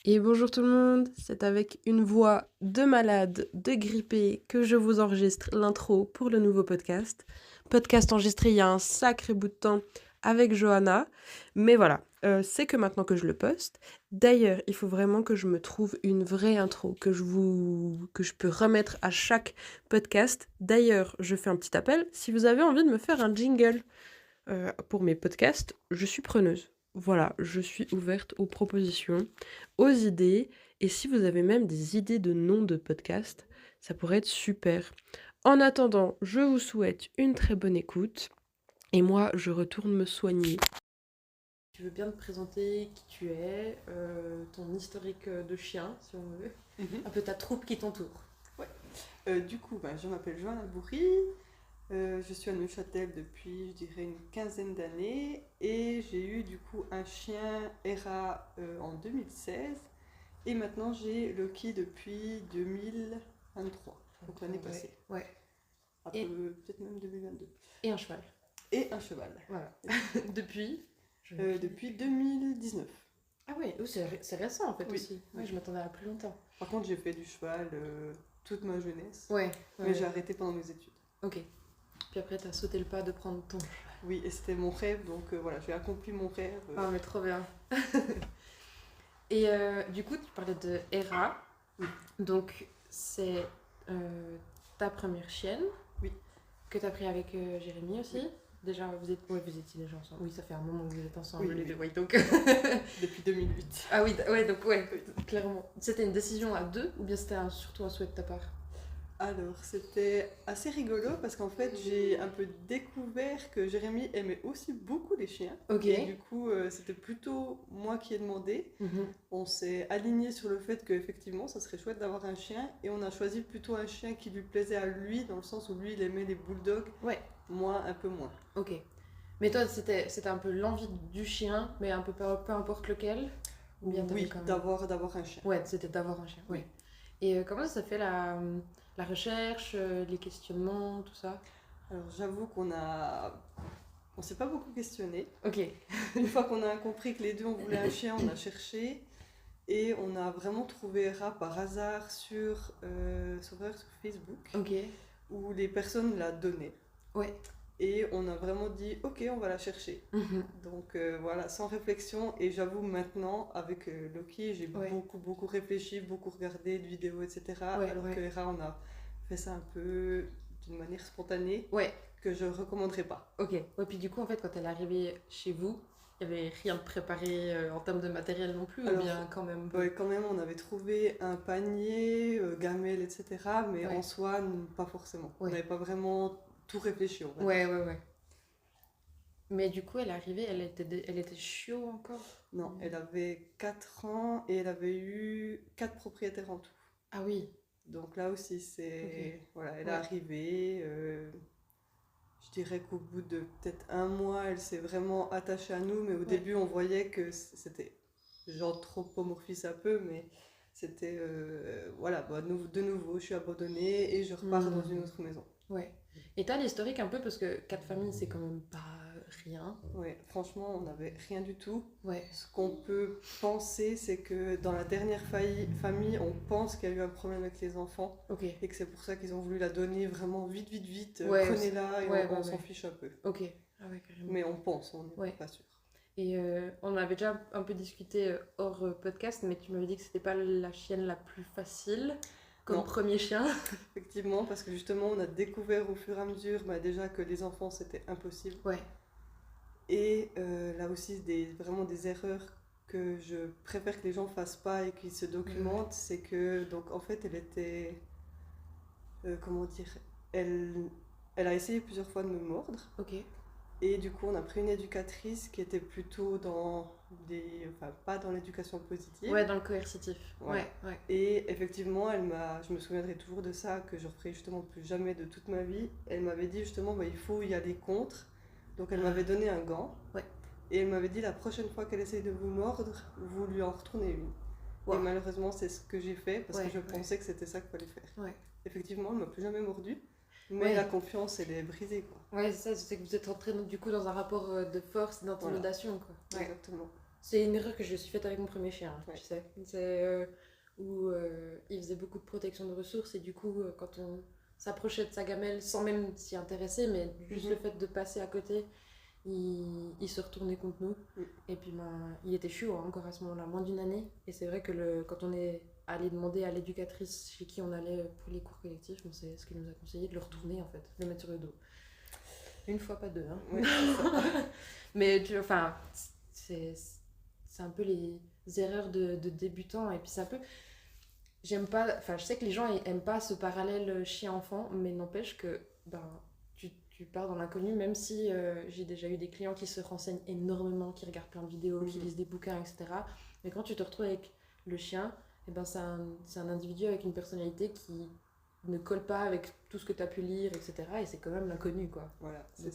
Et bonjour tout le monde, c'est avec une voix de malade, de grippée que je vous enregistre l'intro pour le nouveau podcast. Podcast enregistré il y a un sacré bout de temps avec Johanna, mais voilà, c'est que maintenant que je le poste. D'ailleurs, il faut vraiment que je me trouve une vraie intro que je peux remettre à chaque podcast. D'ailleurs, je fais un petit appel, si vous avez envie de me faire un jingle pour mes podcasts, je suis preneuse. Voilà, je suis ouverte aux propositions, aux idées, et si vous avez même des idées de noms de podcasts, ça pourrait être super. En attendant, je vous souhaite une très bonne écoute, et moi, je retourne me soigner. Tu veux bien te présenter qui tu es, ton historique de chien, si on veut, un peu ta troupe qui t'entoure. Je m'appelle Johanna Bourri, je suis à Neuchâtel depuis, je dirais, une quinzaine d'années et j'ai eu du coup un chien Hera en 2016 et maintenant j'ai Loki depuis 2023, donc l'année passée. Ouais. Peut-être même 2022. Et un cheval. Et un cheval. Voilà. Depuis Depuis 2019. Ah oui, c'est récent en fait Oui. aussi. Ouais, je m'attendais à plus longtemps. Par contre, j'ai fait du cheval toute ma jeunesse, Ouais. mais j'ai arrêté pendant mes études. Ok. Puis après, t'as sauté le pas de prendre ton cheval. Oui, et c'était mon rêve, donc voilà, j'ai accompli mon rêve. Ah, mais trop bien. Et du coup, tu parlais de Hera. Oui. Donc, c'est ta première chienne. Oui. Que t'as pris avec Jérémy aussi. Oui. Déjà, vous étiez déjà ensemble. Oui, ça fait un moment que vous êtes ensemble, Oui, les oui. deux. Oui, donc... Depuis 2008. Ah oui, clairement. C'était une décision à deux ou bien c'était surtout un souhait de ta part? Alors, c'était assez rigolo parce qu'en fait, j'ai un peu découvert que Jérémy aimait aussi beaucoup les chiens. Ok. Et du coup, c'était plutôt moi qui ai demandé. On s'est aligné sur le fait qu'effectivement, ça serait chouette d'avoir un chien. Et on a choisi plutôt un chien qui lui plaisait à lui, dans le sens où lui, il aimait les bulldogs. Ouais. Moi, un peu moins. Ok. Mais toi, c'était un peu l'envie du chien, mais un peu peu importe lequel? Ou bien Oui, quand même... d'avoir un chien. Ouais, c'était d'avoir un chien. Oui. Ouais. Et comment ça fait la recherche, les questionnements, tout ça? Alors, j'avoue on s'est pas beaucoup questionné. Ok. Une fois qu'on a compris que les deux on voulait un chien, on a cherché et on a vraiment trouvé Hera par hasard sur Facebook, Ok. où les personnes la donnaient. Ouais. Et on a vraiment dit ok, on va la chercher. Donc voilà, sans réflexion. Et j'avoue maintenant avec Loki, j'ai beaucoup réfléchi, beaucoup regardé de vidéos, etc. Alors que Hera, on a fait ça un peu d'une manière spontanée. Ouais. Que je recommanderais pas. Ok. Ouais, puis du coup, en fait, quand elle est arrivée chez vous, il n'y avait rien de préparé en termes de matériel non plus. Alors, ou bien quand même... Ouais, quand même, on avait trouvé un panier, gamelle, etc. Mais en soi, pas forcément. On n'avait pas vraiment tout réfléchi. Ouais. Mais du coup, elle est arrivée, elle était chiot encore? Non, elle avait 4 ans et elle avait eu 4 propriétaires en tout. Ah oui. Donc là aussi, c'est... Okay. Voilà, elle est arrivée... Je dirais qu'au bout de peut-être un mois, elle s'est vraiment attachée à nous, mais au début, on voyait que c'était j'anthropomorphise un peu, mais c'était voilà, de nouveau, je suis abandonnée et je repars dans une autre maison. Ouais. Et t'as l'historique un peu parce que 4 familles, c'est quand même pas rien. Ouais, franchement, on n'avait rien du tout. Ouais. Ce qu'on peut penser, c'est que dans la dernière famille, on pense qu'il y a eu un problème avec les enfants. Okay. Et que c'est pour ça qu'ils ont voulu la donner vraiment vite. Prenez-la et on s'en fiche un peu. Ok. Ah ouais, carrément. Mais on pense, on n'est pas sûr. Et on avait déjà un peu discuté hors podcast, mais tu m'avais dit que c'était pas la chienne la plus facile comme premier chien. Effectivement, parce que justement, on a découvert au fur et à mesure déjà que les enfants c'était impossible. Ouais. Et là aussi, vraiment des erreurs que je préfère que les gens fassent pas et qu'ils se documentent, c'est que, donc en fait, elle était. Comment dire, elle a essayé plusieurs fois de me mordre. Ok. Et du coup, on a pris une éducatrice qui était plutôt pas dans l'éducation positive. Ouais, dans le coercitif. Ouais. Et effectivement, je me souviendrai toujours de ça, que je referai justement plus jamais de toute ma vie. Elle m'avait dit justement, il faut y aller contre. Donc elle m'avait donné un gant. Ouais. Et elle m'avait dit, la prochaine fois qu'elle essaye de vous mordre, vous lui en retournez une. Wow. Et malheureusement, c'est ce que j'ai fait, parce que je pensais que c'était ça qu'il fallait faire. Ouais. Effectivement, elle m'a plus jamais mordu. Mais la confiance, elle est brisée, quoi. Ouais, c'est ça, c'est que vous êtes entré du coup dans un rapport de force, d'intimidation, quoi. Ouais. Exactement. C'est une erreur que je me suis faite avec mon premier chien, tu sais. C'est où il faisait beaucoup de protection de ressources et du coup, quand on s'approchait de sa gamelle sans même s'y intéresser, mais juste le fait de passer à côté, il se retournait contre nous. Et puis il était chaud encore à ce moment-là, moins d'1 année. Et c'est vrai que quand on est allé demander à l'éducatrice chez qui on allait pour les cours collectifs, c'est ce qu'elle nous a conseillé, de le retourner en fait, de le mettre sur le dos. Une fois, pas deux. Hein. Ouais, mais enfin, c'est un peu les erreurs de débutants. Et puis c'est un peu... J'aime pas... Enfin, je sais que les gens aiment pas ce parallèle chien-enfant, mais n'empêche que tu pars dans l'inconnu, même si j'ai déjà eu des clients qui se renseignent énormément, qui regardent plein de vidéos, qui lisent des bouquins, etc. Mais quand tu te retrouves avec le chien, eh ben c'est un individu avec une personnalité qui ne colle pas avec tout ce que tu as pu lire, etc. Et c'est quand même l'inconnu, quoi. Voilà, donc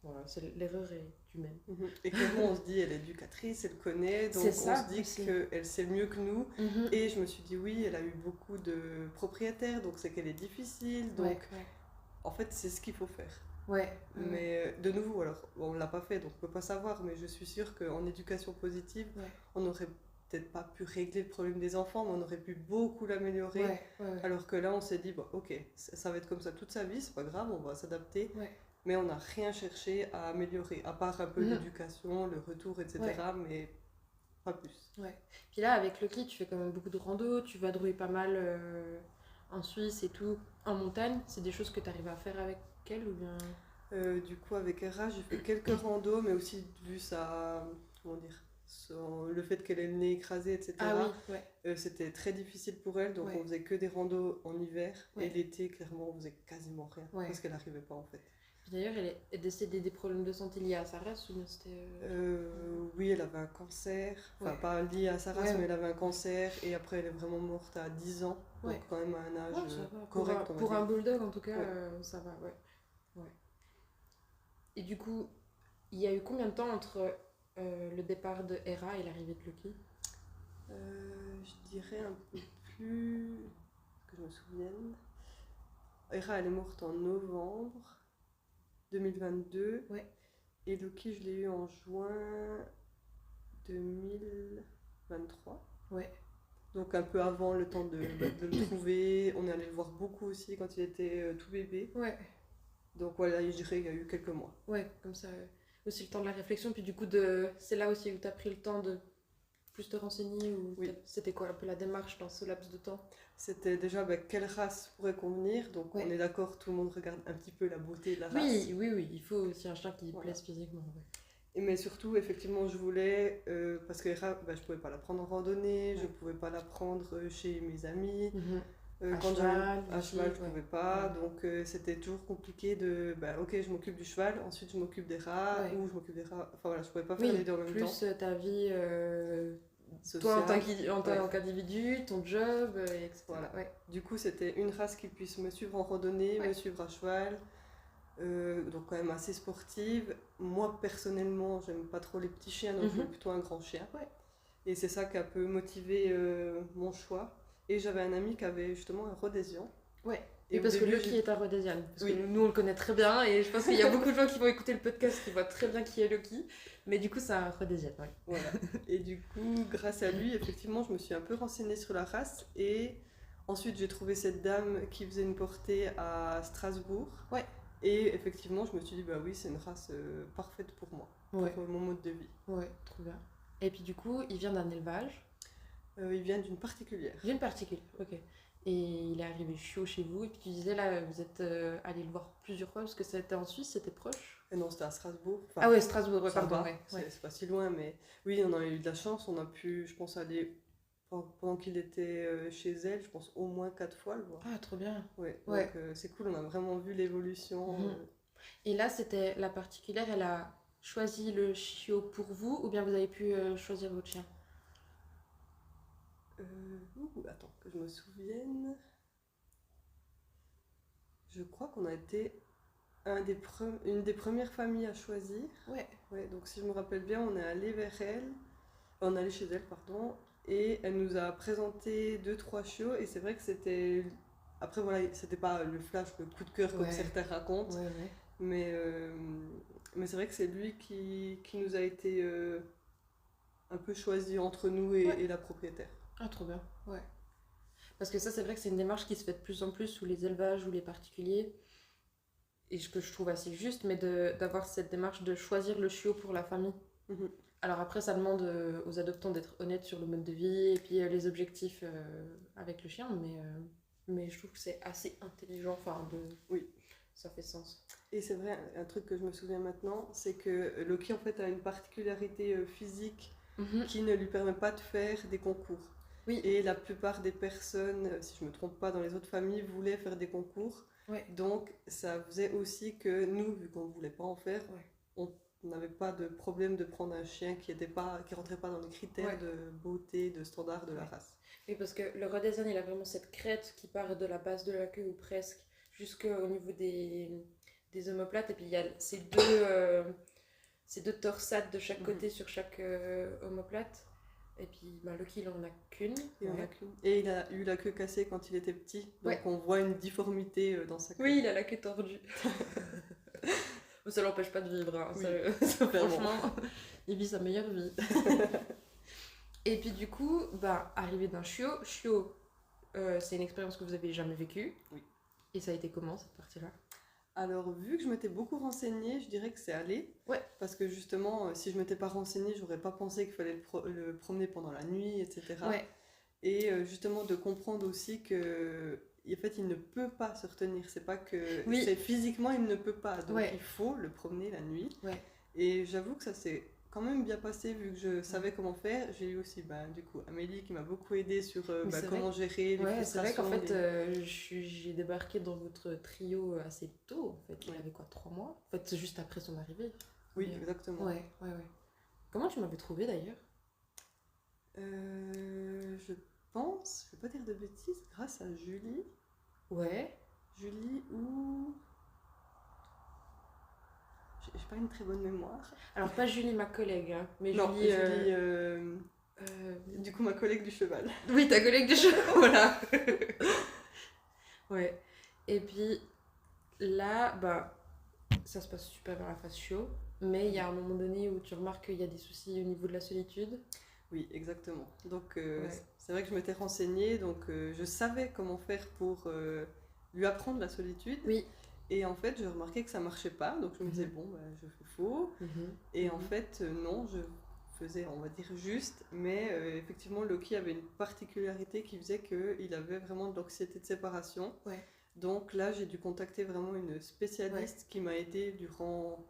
voilà, l'erreur est humaine. Et clairement, on se dit, elle est éducatrice, elle connaît, donc on se dit qu'elle sait mieux que nous. Et je me suis dit, oui, elle a eu beaucoup de propriétaires, donc c'est qu'elle est difficile. Donc, en fait, c'est ce qu'il faut faire. Mais de nouveau, alors, on ne l'a pas fait, donc on ne peut pas savoir, mais je suis sûre qu'en éducation positive, on aurait peut-être pas pu régler le problème des enfants, mais on aurait pu beaucoup l'améliorer. Alors que là, on s'est dit, bon, ok, ça va être comme ça toute sa vie, c'est pas grave, on va s'adapter. Mais on n'a rien cherché à améliorer, à part un peu l'éducation, le retour, etc. Mais pas plus. Puis là, avec Loki, tu fais quand même beaucoup de rando, tu vas drouiller pas mal en Suisse et tout, en montagne. C'est des choses que tu arrives à faire avec elle ou bien... Du coup, avec Hera, j'ai fait quelques randos, mais aussi vu comment dire, le fait qu'elle ait le nez écrasé, etc. C'était très difficile pour elle, donc on faisait que des randos en hiver. Et l'été, clairement, on faisait quasiment rien, parce qu'elle n'arrivait pas en fait. D'ailleurs, elle est décédée des problèmes de santé liés à sa race ou bien c'était... Oui, elle avait un cancer, enfin pas lié à sa race, mais elle avait un cancer et après elle est vraiment morte à 10 ans, donc quand même à un âge correct. Pour un bulldog en tout cas, ça va, Et du coup, il y a eu combien de temps entre le départ de Hera et l'arrivée de Loki? Je dirais un peu plus... que je me souvienne. Hera, elle est morte en novembre 2022. Et Loki, je l'ai eu en juin 2023. Donc un peu avant le temps de le trouver. On est allé le voir beaucoup aussi quand il était tout bébé. Donc voilà, je dirais qu'il y a eu quelques mois. Comme ça, aussi le temps de la réflexion. Puis du coup, c'est là aussi où tu as pris le temps de plus te renseigner ou c'était quoi un peu la démarche dans ce laps de temps? C'était déjà quelle race pourrait convenir. Donc on est d'accord, tout le monde regarde un petit peu la beauté de la race. Oui, il faut aussi un chien qui plaise physiquement. Mais surtout, effectivement, je voulais, parce que Hera, je pouvais pas la prendre en randonnée, je pouvais pas la prendre chez mes amis. À cheval, je pouvais pas. Donc c'était toujours compliqué de, ok, je m'occupe du cheval, ensuite je m'occupe des rats, ou je m'occupe des rats. Enfin voilà, je pouvais pas faire les deux en même temps. Plus ta vie toi en tant qu'individu, ton job, etc. Du coup, c'était une race qui puisse me suivre en randonnée, me suivre à cheval. Donc quand même assez sportive. Moi personnellement, j'aime pas trop les petits chiens, donc je veux plutôt un grand chien. Et c'est ça qui a un peu motivé mon choix. Et j'avais un ami qui avait justement un Rhodesian. Et parce que Loki est un Rhodesian. Parce que nous on le connaît très bien et je pense qu'il y a beaucoup de gens qui vont écouter le podcast qui voient très bien qui est Loki. Mais du coup c'est un Rhodesian. Voilà. Et du coup, grâce à lui, effectivement, je me suis un peu renseignée sur la race. Et ensuite j'ai trouvé cette dame qui faisait une portée à Strasbourg. Et effectivement, je me suis dit, oui, c'est une race parfaite pour moi, pour mon mode de vie. Trop bien. Et puis du coup, il vient d'un élevage? Il vient d'une particulière. D'une particulière, ok. Et il est arrivé chaud chez vous, et puis tu disais là, vous êtes allé le voir plusieurs fois, parce que c'était en Suisse, c'était proche? Non, c'était à Strasbourg. Enfin, Strasbourg, pardon. C'est pas si loin, mais oui, on a eu de la chance, on a pu, je pense, aller... Pendant qu'il était chez elle, je pense au moins 4 fois le voir. Ah, trop bien. Donc c'est cool, on a vraiment vu l'évolution. Et là, c'était la particulière, elle a choisi le chiot pour vous, ou bien vous avez pu choisir votre chien? Attends, que je me souvienne. Je crois qu'on a été une des premières familles à choisir. Donc si je me rappelle bien, on est allé vers elle. On est allé chez elle, pardon. Et elle nous a présenté 2-3 chiots et c'est vrai que c'était... Après voilà, c'était pas le flash, le coup de cœur comme certains racontent. Mais c'est vrai que c'est lui qui nous a été un peu choisi entre nous et la propriétaire. Ah, trop bien, ouais. Parce que ça, c'est vrai que c'est une démarche qui se fait de plus en plus sous les élevages ou les particuliers, et que je trouve assez juste, mais d'avoir cette démarche de choisir le chiot pour la famille. Alors après, ça demande aux adoptants d'être honnêtes sur le mode de vie et puis les objectifs avec le chien, mais je trouve que c'est assez intelligent, oui, ça fait sens. Et c'est vrai, un truc que je me souviens maintenant, c'est que Loki en fait a une particularité physique qui ne lui permet pas de faire des concours. Oui. Et la plupart des personnes, si je me trompe pas, dans les autres familles, voulaient faire des concours. Ouais. Donc ça faisait aussi que nous, vu qu'on ne voulait pas en faire, on n'avait pas de problème de prendre un chien qui rentrait pas dans les critères de beauté, de standard de la race. Oui, parce que le Rhodesian, il a vraiment cette crête qui part de la base de la queue ou presque jusqu'au niveau des omoplates, et puis il y a ces deux torsades de chaque côté sur chaque omoplate. Et puis Loki, il en a qu'une. Et il a eu la queue cassée quand il était petit, donc on voit une difformité dans sa queue. Oui, il a la queue tordue. Ça l'empêche pas de vivre, hein. Oui, franchement, il vit sa meilleure vie. Et puis du coup, arrivé d'un chiot, c'est une expérience que vous avez jamais vécue. Oui. Et ça a été comment cette partie-là? Alors, vu que je m'étais beaucoup renseignée, je dirais que c'est allé. Ouais. Parce que justement, si je m'étais pas renseignée, j'aurais pas pensé qu'il fallait le promener pendant la nuit, etc. Ouais. Et justement, de comprendre aussi que, en fait, il ne peut pas se retenir. C'est pas que. Oui. C'est physiquement, il ne peut pas. Donc, il faut le promener la nuit. Ouais. Et j'avoue que ça s'est quand même bien passé, vu que je savais comment faire. J'ai eu aussi, du coup, Amélie qui m'a beaucoup aidée sur comment gérer les frustrations. C'est vrai qu'en fait, j'ai débarqué dans votre trio assez tôt. En fait, il avait quoi, 3 mois? En fait, c'est juste après son arrivée. Oui, exactement. Ouais. Comment tu m'avais trouvé d'ailleurs? Je pense, je vais pas dire de bêtises, grâce à Julie. Ouais. Julie ou... J'ai pas une très bonne mémoire. Alors pas Julie, ma collègue, hein, mais non, Julie... du coup, ma collègue du cheval. Oui, ta collègue du cheval, voilà. Ouais. Et puis là, ça se passe super bien la phase chiot, mais il y a un moment donné où tu remarques qu'il y a des soucis au niveau de la solitude. Oui, exactement. Donc c'est vrai que je m'étais renseignée, donc je savais comment faire pour lui apprendre la solitude. Oui. Et en fait, je remarquais que ça marchait pas, donc je me disais, je fais faux. Et en fait, non, je faisais, on va dire, juste, mais effectivement, Loki avait une particularité qui faisait qu'il avait vraiment de l'anxiété de séparation. Ouais. Donc là, j'ai dû contacter vraiment une spécialiste qui m'a aidée durant...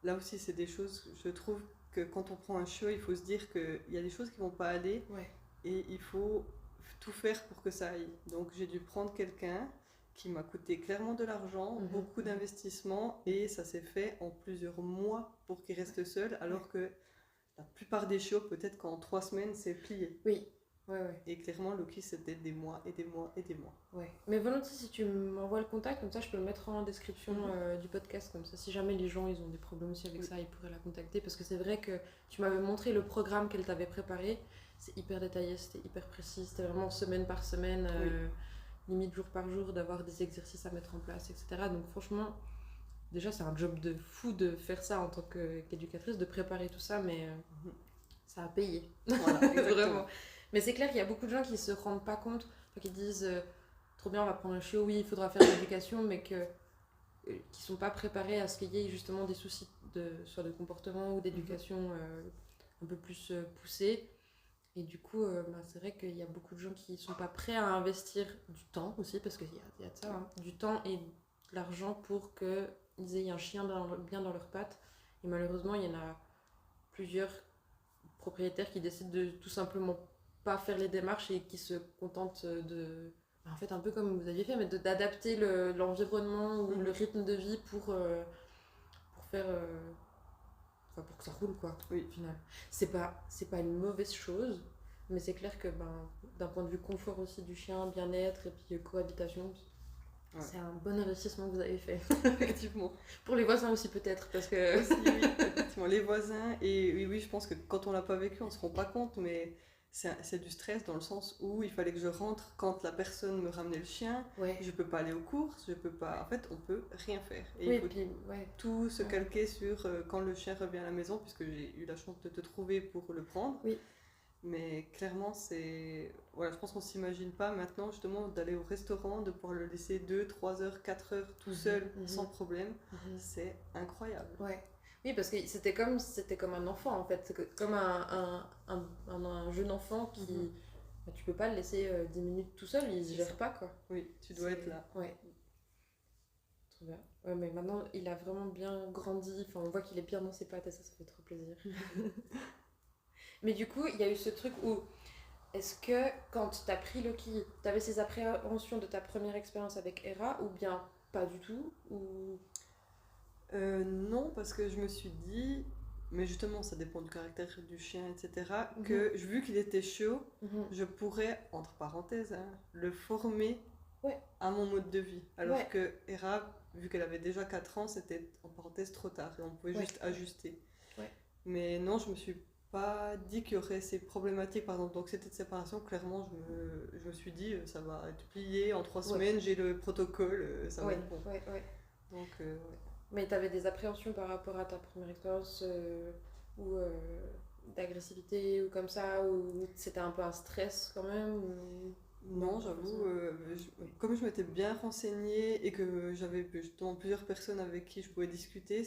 Là aussi, c'est des choses, je trouve que quand on prend un chiot, il faut se dire qu'il y a des choses qui vont pas aller et il faut tout faire pour que ça aille. Donc j'ai dû prendre quelqu'un qui m'a coûté clairement de l'argent, beaucoup d'investissement, et ça s'est fait en plusieurs mois pour qu'il reste seul, alors que la plupart des chiots, peut-être qu'en 3 semaines, c'est plié. Oui. Et clairement, Loki, c'était des mois et des mois et des mois. Ouais. Mais volontiers, si tu m'envoies le contact, comme ça, je peux le mettre en description du podcast, comme ça, si jamais les gens ils ont des problèmes aussi avec ça, ils pourraient la contacter, parce que c'est vrai que tu m'avais montré le programme qu'elle t'avait préparé, c'est hyper détaillé, c'était hyper précis, c'était vraiment semaine par semaine, limite jour par jour, d'avoir des exercices à mettre en place, etc. Donc franchement, déjà c'est un job de fou de faire ça en tant qu'éducatrice, de préparer tout ça, mais ça a payé. Voilà, vraiment. Mais c'est clair qu'il y a beaucoup de gens qui se rendent pas compte, qui disent trop bien, on va prendre un chiot, oui, il faudra faire de l'éducation, mais qui sont pas préparés à ce qu'il y ait justement des soucis soit de comportement ou d'éducation un peu plus poussés. Et du coup, c'est vrai qu'il y a beaucoup de gens qui sont pas prêts à investir du temps aussi, parce qu'il y a de ça, hein, du temps et de l'argent pour qu'ils aient un chien bien dans leurs pattes. Et malheureusement, il y en a plusieurs propriétaires qui décident de tout simplement pas faire les démarches et qui se contentent de... En fait, un peu comme vous aviez fait, mais d'adapter l'environnement ou le rythme de vie pour faire... pour que ça roule, quoi, au final. C'est pas une mauvaise chose, mais c'est clair que d'un point de vue confort aussi du chien, bien-être et puis cohabitation, c'est un bon investissement que vous avez fait. Effectivement. Pour les voisins aussi peut-être, parce que... Aussi, oui, effectivement, les voisins, et oui, je pense que quand on l'a pas vécu, on se rend pas compte, mais c'est du stress dans le sens où il fallait que je rentre quand la personne me ramenait le chien. Je peux pas aller aux courses, je peux pas... En fait, on peut rien faire. Et il faut tout se calquer sur quand le chien revient à la maison, puisque j'ai eu la chance de te trouver pour le prendre. Mais clairement, c'est... Voilà, je pense qu'on s'imagine pas maintenant, justement, d'aller au restaurant, de pouvoir le laisser 2, 3 heures, 4 heures tout seul, sans problème. C'est incroyable. Oui, parce que c'était comme un enfant, en fait. C'est comme un jeune enfant qui... Bah, tu peux pas le laisser 10 minutes tout seul, il se gère pas, quoi. Oui, tu dois être là. Trop bien. Ouais, mais maintenant, il a vraiment bien grandi. Enfin, on voit qu'il est bien dans ses pattes et ça fait trop plaisir. Mais du coup, il y a eu ce truc où... Est-ce que quand t'as pris Loki, t'avais ces appréhensions de ta première expérience avec Hera ou bien pas du tout ou... Non, parce que je me suis dit, mais justement ça dépend du caractère du chien, etc., que vu qu'il était chaud, je pourrais, entre parenthèses, le former à mon mode de vie. Alors que Hera, vu qu'elle avait déjà 4 ans, c'était en parenthèse trop tard et on pouvait juste ajuster. Mais non, je me suis pas dit qu'il y aurait ces problématiques, par exemple d'anxiété de séparation. Clairement, je me suis dit, ça va être plié en 3 semaines, j'ai le protocole, ça va être bon. Donc, Mais t'avais des appréhensions par rapport à ta première expérience ou d'agressivité ou comme ça, ou c'était un peu un stress quand même ou... Non, j'avoue, comme je m'étais bien renseignée et que j'avais justement plusieurs personnes avec qui je pouvais discuter,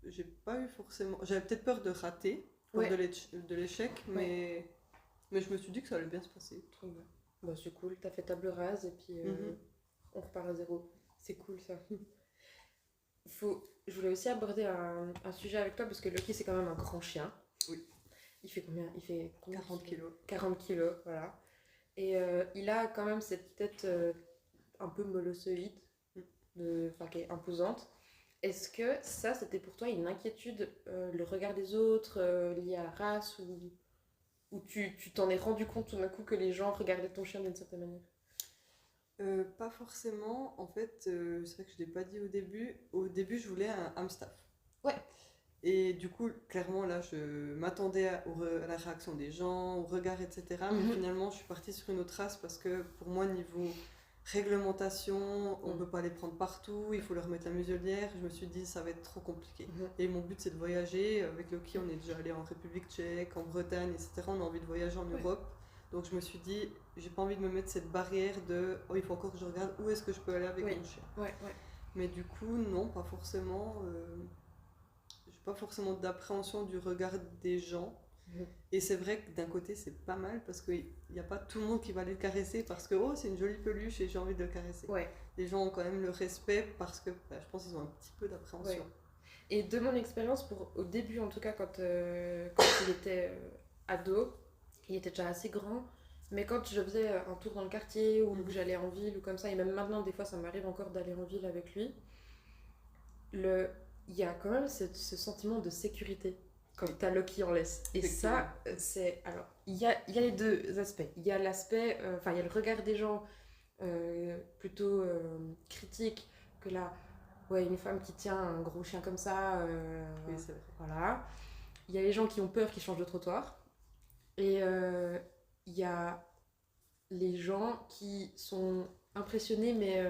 j'ai pas eu forcément... J'avais peut-être peur de rater, peur de l'échec, mais je me suis dit que ça allait bien se passer. Trop bien. Bah, c'est cool, t'as fait table rase et puis on repart à zéro. C'est cool ça. Je voulais aussi aborder un sujet avec toi parce que Loki c'est quand même un grand chien. Oui. Il fait combien 40 kilos. 40 kilos, voilà. Et il a quand même cette tête un peu molossoïde, qui est imposante. Est-ce que ça c'était pour toi une inquiétude, le regard des autres, lié à la race ou tu t'en es rendu compte tout d'un coup que les gens regardaient ton chien d'une certaine manière? Pas forcément, en fait, c'est vrai que je ne l'ai pas dit au début. Au début, je voulais un Amstaff. Et du coup, clairement, là, je m'attendais à la réaction des gens, au regard, etc. Mais finalement, je suis partie sur une autre race parce que pour moi, niveau réglementation, on ne peut pas les prendre partout, il faut leur mettre la muselière. Je me suis dit, ça va être trop compliqué. Et mon but, c'est de voyager. Avec Loki, on est déjà allé en République tchèque, en Bretagne, etc. On a envie de voyager en Europe. Donc je me suis dit, j'ai pas envie de me mettre cette barrière de il faut encore que je regarde où est-ce que je peux aller avec mon chien. Mais du coup, non, pas forcément. J'ai pas forcément d'appréhension du regard des gens. Et c'est vrai que d'un côté, c'est pas mal parce qu'il n'y a pas tout le monde qui va aller le caresser parce que c'est une jolie peluche et j'ai envie de le caresser. Les gens ont quand même le respect parce que je pense qu'ils ont un petit peu d'appréhension. Et de mon expérience, au début en tout cas, quand il était ado, il était déjà assez grand, mais quand je faisais un tour dans le quartier ou que j'allais en ville ou comme ça, et même maintenant des fois ça m'arrive encore d'aller en ville avec lui, il y a quand même ce sentiment de sécurité quand t'as Loki en laisse. Et ça, c'est... Alors, il y a les deux aspects. Il y a l'aspect... il y a le regard des gens plutôt critique que là, une femme qui tient un gros chien comme ça, oui, c'est vrai. Voilà. Il y a les gens qui ont peur qui changent de trottoir. Et il y a les gens qui sont impressionnés, mais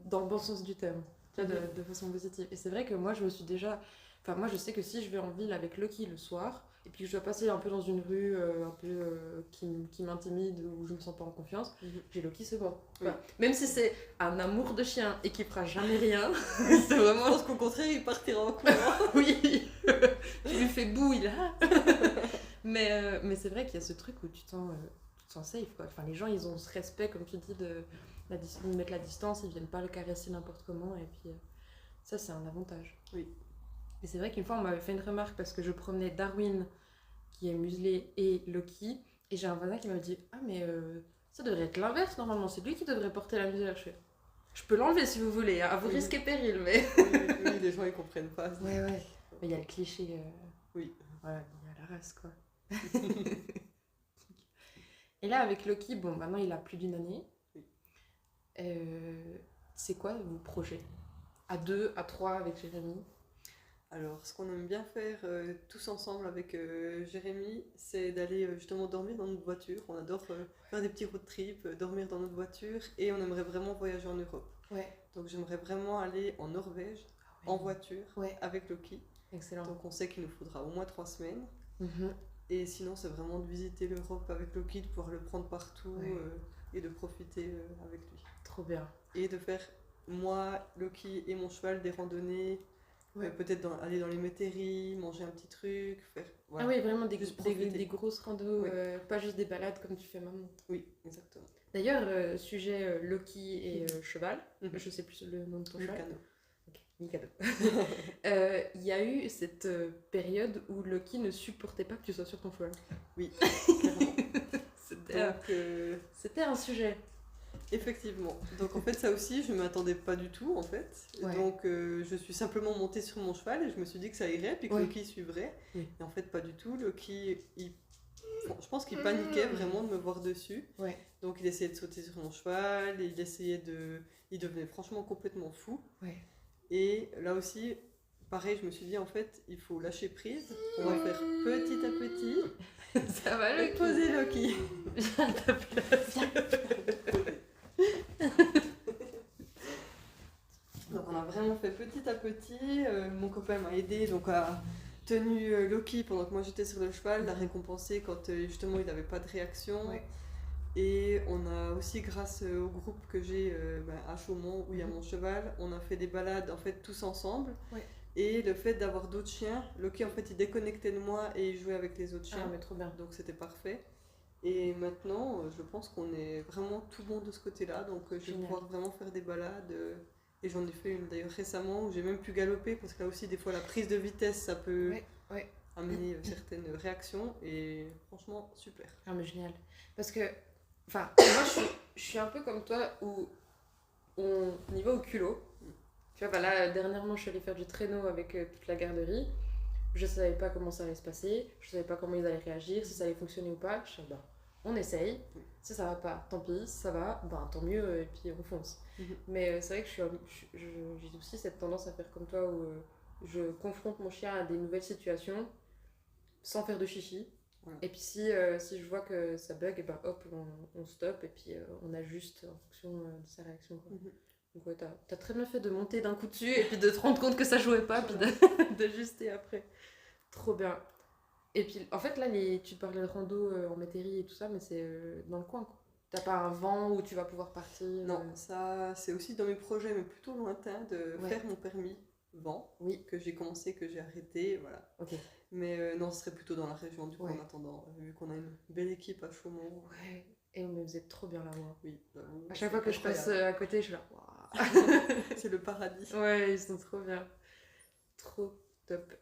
dans le bon sens du terme, de façon positive. Et c'est vrai que moi, je me suis déjà... Enfin, moi, je sais que si je vais en ville avec Loki le soir, et puis que je dois passer un peu dans une rue qui m'intimide, où je me sens pas en confiance, j'ai Loki, c'est bon. Enfin, même si c'est un amour de chien et qui fera jamais rien, c'est vraiment... Je pense qu'au contraire, il partira en courant. Oui. Tu lui fais boue, il a... mais c'est vrai qu'il y a ce truc où tu te sens safe, quoi. Enfin, les gens, ils ont ce respect, comme tu dis, de mettre la distance, ils viennent pas le caresser n'importe comment, et puis ça, c'est un avantage. Oui. Et c'est vrai qu'une fois, on m'avait fait une remarque parce que je promenais Darwin, qui est muselé, et Loki, et j'ai un voisin qui m'a dit « Ah, mais ça devrait être l'inverse, normalement, c'est lui qui devrait porter la muselière. » Je peux l'enlever si vous voulez, à vos risques et périls, mais... oui, les gens, ils comprennent pas. Ouais. Mais il y a le cliché... Oui. Voilà, il y a la race, quoi. Et là, avec Loki, bon, maintenant, il a plus d'une année. Oui. C'est quoi vos projets? À 2, à 3 avec Jérémy? Alors, ce qu'on aime bien faire tous ensemble avec Jérémy, c'est d'aller justement dormir dans notre voiture. On adore faire des petits road trips, dormir dans notre voiture et on aimerait vraiment voyager en Europe. Ouais. Donc, j'aimerais vraiment aller en Norvège, en voiture, avec Loki. Excellent. Donc, on sait qu'il nous faudra au moins 3 semaines. Mhm. Et sinon, c'est vraiment de visiter l'Europe avec Loki, de pouvoir le prendre partout et de profiter avec lui. Trop bien. Et de faire, moi, Loki et mon cheval, des randonnées. Peut-être aller dans les métairies, manger un petit truc, faire... Voilà. Ah oui, vraiment des grosses randos, pas juste des balades comme tu fais maintenant. Oui, exactement. D'ailleurs, sujet Loki et cheval, je sais plus le nom de ton cheval. Mikado. Il y a eu cette période où Loki ne supportait pas que tu sois sur ton cheval. Oui, clairement. C'était un sujet. Effectivement. Donc en fait ça aussi je ne m'attendais pas du tout en fait. Ouais. Donc je suis simplement montée sur mon cheval et je me suis dit que ça irait puis que Loki suivrait. Oui. Et en fait pas du tout. Loki, je pense qu'il paniquait vraiment de me voir dessus. Ouais. Donc il essayait de sauter sur mon cheval, il devenait franchement complètement fou. Ouais. Et là aussi, pareil, je me suis dit en fait il faut lâcher prise. On va faire petit à petit. Ça va Loki. Poser Loki. Viens à ta place. Donc on a vraiment fait petit à petit. Mon copain m'a aidé, donc a tenu Loki pendant que moi j'étais sur le cheval, l'a récompensé quand justement il n'avait pas de réaction. Ouais. Et on a aussi, grâce au groupe que j'ai à Chaumont où il y a mon cheval, on a fait des balades en fait tous ensemble. Ouais. Et le fait d'avoir d'autres chiens, Loki en fait il déconnectait de moi et il jouait avec les autres chiens. Ah, mais trop bien. Donc c'était parfait. Et maintenant, je pense qu'on est vraiment tout bon de ce côté-là. Donc, je vais pouvoir vraiment faire des balades. Et j'en ai fait une d'ailleurs récemment où j'ai même pu galoper. Parce que là aussi, des fois, la prise de vitesse, ça peut amener certaines réactions. Et franchement, super. Ah, mais génial. Parce que, enfin, moi, je suis un peu comme toi où on y va au culot. Tu vois, bah là, dernièrement, je suis allée faire du traîneau avec toute la garderie. Je savais pas comment ça allait se passer, je savais pas comment ils allaient réagir, si ça allait fonctionner ou pas. Je suis bah, on essaye, si ça va pas, tant pis, si ça va, bah, tant mieux, et puis on fonce. Mais c'est vrai que j'ai aussi cette tendance à faire comme toi où je confronte mon chien à des nouvelles situations sans faire de chichi. Et puis si je vois que ça bug, et ben hop, on stoppe et puis on ajuste en fonction de sa réaction. Quoi. Donc ouais, t'as très bien fait de monter d'un coup dessus et puis de te rendre compte que ça jouait pas, puis d'ajuster après. Trop bien. Et puis en fait là, tu parlais de rando en métairie et tout ça, mais c'est dans le coin quoi. T'as pas un vent où tu vas pouvoir partir Non, ça c'est aussi dans mes projets, mais plutôt lointains, de faire mon permis vent, que j'ai commencé, que j'ai arrêté, voilà. Okay. Mais non, ce serait plutôt dans la région du coup en attendant, vu qu'on a une belle équipe à Chaumont. Ouais. Et vous êtes trop bien là, moi. Oui. À chaque fois que je passe à côté, je suis là, waouh. C'est le paradis. Ouais, ils sont trop bien. Trop top.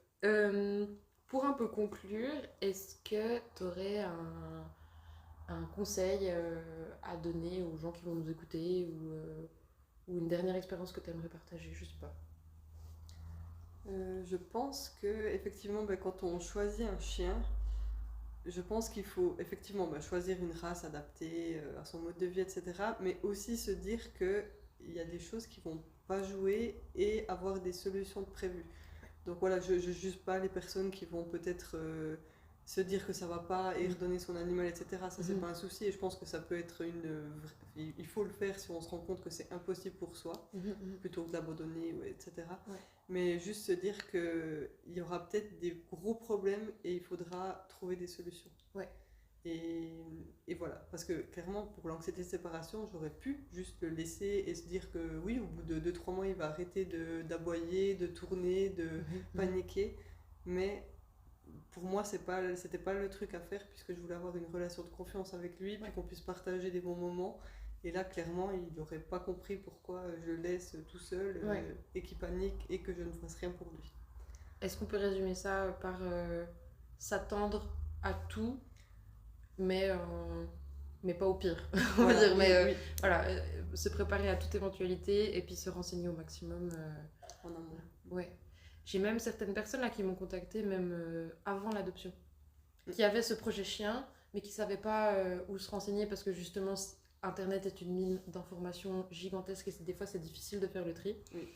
Pour un peu conclure, est-ce que tu aurais un conseil à donner aux gens qui vont nous écouter ou une dernière expérience que tu aimerais partager? Je sais pas. Je pense que effectivement, quand on choisit un chien, je pense qu'il faut effectivement choisir une race adaptée à son mode de vie, etc. Mais aussi se dire qu'il y a des choses qui ne vont pas jouer et avoir des solutions prévues. Donc voilà, je ne juge pas les personnes qui vont peut-être se dire que ça ne va pas et redonner son animal, etc. Ça, c'est pas un souci. Et je pense que ça peut être il faut le faire si on se rend compte que c'est impossible pour soi, plutôt que d'abandonner, etc. Ouais. Mais juste se dire qu'il y aura peut-être des gros problèmes et il faudra trouver des solutions. Ouais. Et voilà, parce que clairement pour l'anxiété de séparation, j'aurais pu juste le laisser et se dire que oui, au bout de 2-3 mois, il va arrêter d'aboyer, de tourner, de paniquer. Mais pour moi, c'était pas le truc à faire puisque je voulais avoir une relation de confiance avec lui, puis qu'on puisse partager des bons moments. Et là, clairement, il n'aurait pas compris pourquoi je le laisse tout seul et qu'il panique et que je ne fasse rien pour lui. Est-ce qu'on peut résumer ça par s'attendre à tout, mais pas au pire, on va dire. Mais voilà, se préparer à toute éventualité et puis se renseigner au maximum. En amont. Ouais. J'ai même certaines personnes là qui m'ont contacté même avant l'adoption, qui avaient ce projet chien, mais qui ne savaient pas où se renseigner parce que justement Internet est une mine d'informations gigantesques et des fois c'est difficile de faire le tri. Oui.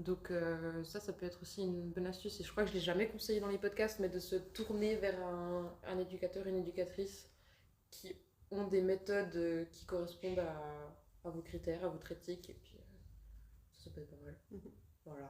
Donc ça peut être aussi une bonne astuce. Et je crois que je ne l'ai jamais conseillé dans les podcasts, mais de se tourner vers un éducateur, une éducatrice qui ont des méthodes qui correspondent à vos critères, à votre éthique. Et puis ça peut être pas mal. Voilà.